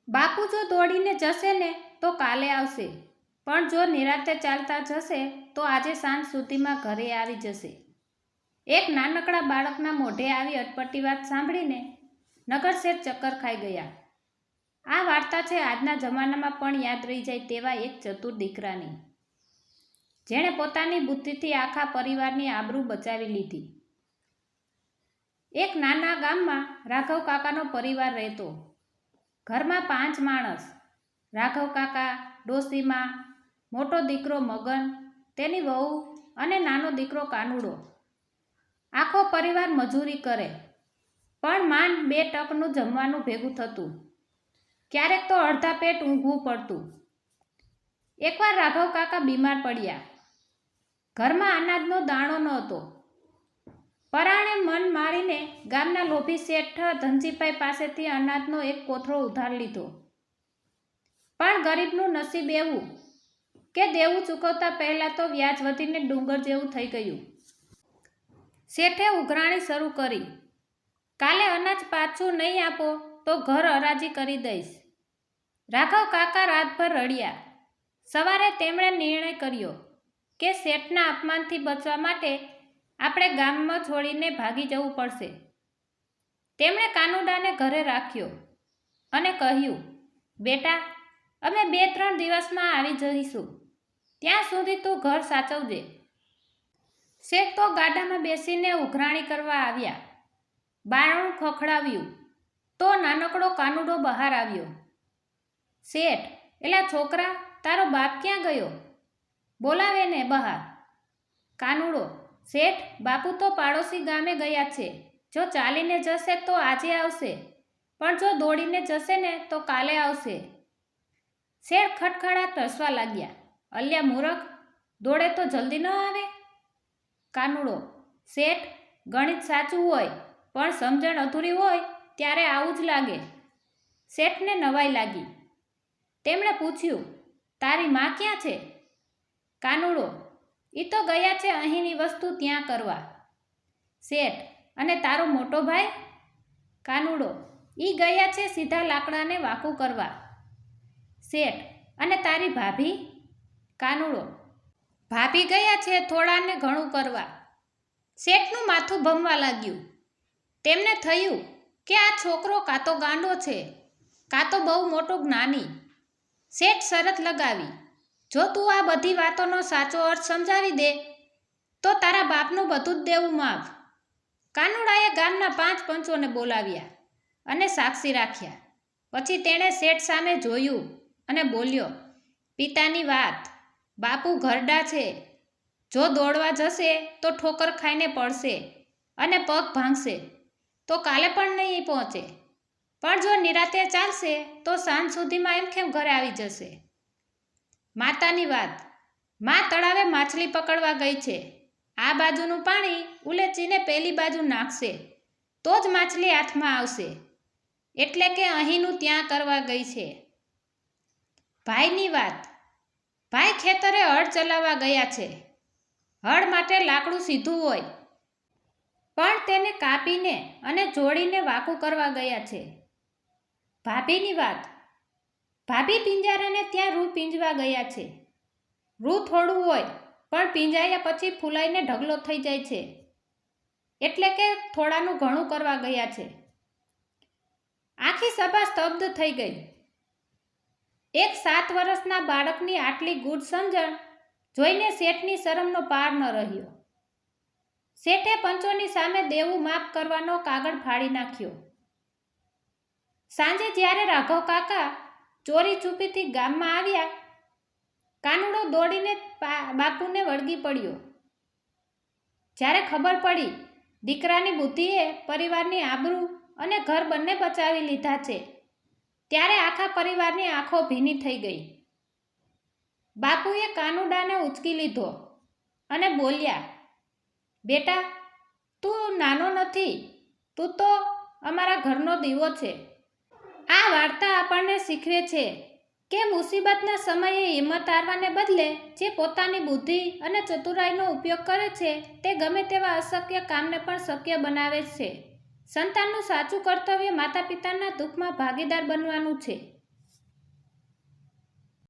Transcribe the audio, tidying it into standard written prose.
બાપુ જો દોડીને જશે ને તો કાલે આવશે, પણ જો નિરાંતે ચાલતા જશે તો આજે સાંજ સુધીમાં ઘરે આવી જશે. એક નાનકડા બાળકના મોઢે આવી અટપટી વાત સાંભળીને નગર શેઠ ચક્કર ખાઈ ગયા. આ વાર્તા છે આજના જમાનામાં પણ યાદ રહી જાય તેવા એક ચતુર દીકરાની, જેણે પોતાની બુદ્ધિથી આખા પરિવારની આબરૂ બચાવી લીધી. એક નાના ગામમાં રાઘવ કાકાનો પરિવાર રહેતો. ઘરમાં 5 માણસ: રાઘવ કાકા, ડોશીમા, મોટો દીકરો મગન, તેની વહુ અને નાનો દીકરો કાનુડો. આખો પરિવાર મજૂરી કરે, પણ માંડ 2 ટકનું જમવાનું ભેગું થતું. ક્યારેક તો અડધા પેટ ઊંઘવું પડતું. એકવાર રાઘવ કાકા બીમાર પડ્યા. ઘરમાં અનાજનો દાણો નહોતો. પરાણે મન મારીને ગામના લોભી શેઠ ધનજીભાઈ પાસેથી અનાજનો એક કોથળો ઉધાર લીધો. પણ ગરીબનું નસીબ એવું કે દેવું ચૂકવતા પહેલાં તો વ્યાજ વધીને ડુંગર જેવું થઈ ગયું. શેઠે ઉઘરાણી શરૂ કરી. કાલે અનાજ પાછું નહીં આપો તો ઘર હરાજી કરી દઈશ. રાઘવ કાકા રાતભર રડ્યા. સવારે તેમણે નિર્ણય કર્યો કે શેઠના અપમાનથી બચવા માટે આપણે ગામમાં છોડીને ભાગી જવું પડશે. તેમણે કાનુડાને ઘરે રાખ્યો અને કહ્યું, બેટા, અમે 2-3 દિવસમાં આવી જઈશું. ત્યાં સુધી તું ઘર સાચવજે. શેઠ તો ગાડામાં બેસીને ઉઘરાણી કરવા આવ્યા. બારણું ખખડાવ્યું તો નાનકડો કાનુડો બહાર આવ્યો. શેઠ: એલા છોકરા, તારો બાપ ક્યાં ગયો? બોલાવે ને બહાર. કાનુડો: શેઠ, બાપુ તો પાડોશી ગામે ગયા છે. જો ચાલીને જશે તો આજે આવશે, પણ જો દોડીને જશે ને તો કાલે આવશે. શેઠ ખડખડાટ હસવા લાગ્યા. અલ્યા મૂરખ, દોડે તો જલ્દી ન આવે? કાનુડો: શેઠ, ગણિત સાચું હોય પણ સમજણ અધૂરી હોય ત્યારે આવું જ લાગે. શેઠને નવાઈ લાગી. તેમણે પૂછ્યું, તારી માં ક્યાં છે? કાનુડો: ઈ તો ગયા છે અહીંની વસ્તુ ત્યાં કરવા. શેઠ: અને તારો મોટો ભાઈ? કાનુડો: ઈ ગયા છે સીધા લાકડાને વાંકું કરવા. શેઠ: અને તારી ભાભી? કાનુડો: ભાભી ગયા છે થોડાને ઘણું કરવા. શેઠનું માથું ભમવા લાગ્યું. તેમને થયું કે આ છોકરો કાં તો ગાંડો છે, કાં તો બહુ મોટો જ્ઞાની. શેઠ શરત લગાવી, જો તું આ બધી વાતોનો સાચો અર્થ સમજાવી દે તો તારા બાપનું બધું જ દેવું માફ. કાનુડાએ ગામના 5 પંચોને બોલાવ્યા અને સાક્ષી રાખ્યા. પછી તેણે શેઠ સામે જોયું અને બોલ્યો, પિતાની વાત, બાપુ ઘરડા છે. જો દોડવા જશે તો ઠોકર ખાઈને પડશે અને પગ ભાંગશે તો કાલે પણ નહીં પહોંચે, પણ જો નિરાતે ચાલશે તો સાંજ સુધીમાં એમખેમ ઘરે આવી જશે. માતાની વાત, માં તળાવે માછલી પકડવા ગઈ છે. આ બાજુનું પાણી ઉલેચીને પેલી બાજુ નાખશે તો જ માછલી હાથમાં આવશે, એટલે કે અહીંનું ત્યાં કરવા ગઈ છે. ભાઈની વાત, ભાઈ ખેતરે હળ ચલાવવા ગયા છે. હળ માટે લાકડું સીધું હોય, પણ તેને કાપીને અને જોડીને વાંકું કરવા ગયા છે. ભાભીની વાત, ભાભી પિંજારાને ત્યાં રૂ પીંજવા ગયા છે. રૂ થોડું હોય પણ પીંજાયા પછી ફૂલાઈને ઢગલો થઈ જાય છે, એટલે કે થોડાનું ઘણું કરવા ગયા છે. આખી સભા સ્તબ્ધ થઈ ગઈ. એક 7 વર્ષના બાળકની આટલી ગૂઢ સમજણ જોઈને શેઠની શરમનો પાર ન રહ્યો. શેઠે પંચોની સામે દેવું માફ કરવાનો કાગળ ફાડી નાખ્યો. સાંજે જ્યારે રાઘવ કાકા ચોરી છુપીથી ગામમાં આવ્યા, કાનુડો દોડીને બાપુને વળગી પડ્યો. જ્યારે ખબર પડી દીકરાની બુદ્ધિએ પરિવારની આબરૂ અને ઘર બંને બચાવી લીધા છે, ત્યારે આખા પરિવારની આંખો ભીની થઈ ગઈ. બાપુએ કાનુડાને ઉંચકી લીધો અને બોલ્યા, બેટા, તું નાનો નથી, તું તો અમારા ઘરનો દીવો છે. આ વાર્તા આપણને શીખવે છે કે મુસીબતના સમયે હિંમત હારવાને બદલે જે પોતાની બુદ્ધિ અને ચતુરાઈનો ઉપયોગ કરે છે તે ગમે તેવા અશક્ય કામને પણ શક્ય બનાવે છે. સંતાનનું સાચું કર્તવ્ય માતા પિતાના દુઃખમાં ભાગીદાર બનવાનું છે.